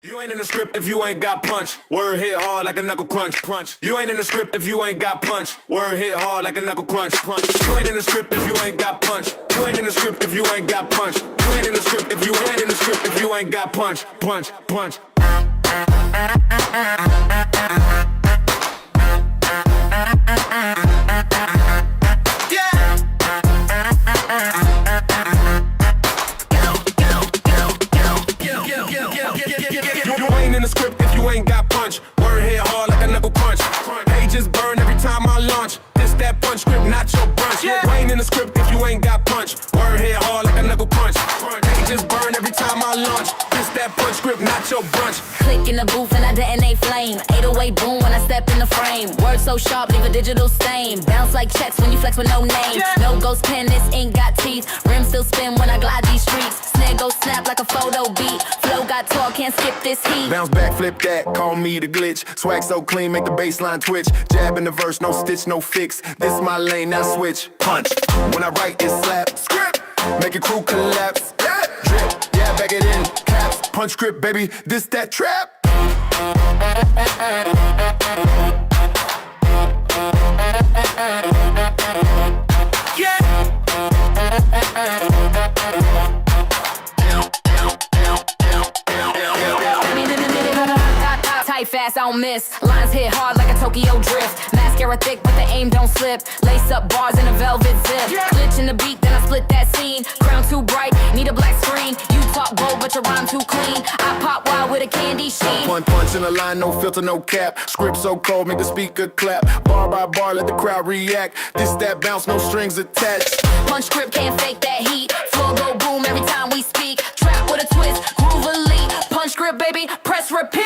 You ain't in the script if you ain't got punch. Word hit hard like a knuckle crunch, crunch. You ain't in the script if you ain't got punch. Word hit hard like a knuckle crunch, crunch. You ain't in the script if you ain't got punch. You ain't in the script if you ain't got punch. You ain't in the script if you ain't in the script if you ain't got punch, punch, punch. You ain't got punch. Word hit hard like a knuckle crunch. Pages burn every time I launch. This that punch script, not your brunch. Yeah. Ain't in the script if you ain't got punch. Word hit hard like a knuckle crunch. Pages burn every time I launch. This that punch script, not your brunch. Click in the booth and I detonate flame. 808 boom when I step in the frame. Word so sharp, leave a digital stain. Bounce like checks when you flex with no name. Yeah. No ghost pen, this ink got teeth. Rim still spin when I glide these streets. Snare go snap like a photo beat. Flow got tall, can't skip this heat. Bounce back, flip that, call me the glitch. Swag so clean, make the baseline twitch. Jab in the verse, no stitch, no fix. This my lane, now switch. Punch. When I write, it slap. Script. Make a crew collapse. Yeah. Drip. Yeah, back it in. Caps. Punch script, baby. This that trap. Fast, I don't miss. Lines hit hard like a Tokyo drift. Mascara thick, but the aim don't slip. Lace up bars in a velvet zip. Glitch in the beat, then I split that scene. Crown too bright, need a black screen. You talk bold, but your rhyme too clean. I pop wild with a candy sheen. Punch in the line, no filter, no cap. Script so cold, make the speaker clap. Bar by bar, let the crowd react. This that bounce, no strings attached. Punch script, can't fake that heat. Flow go boom every time we speak. Trap with a twist, groove elite. Punch script, baby, press repeat.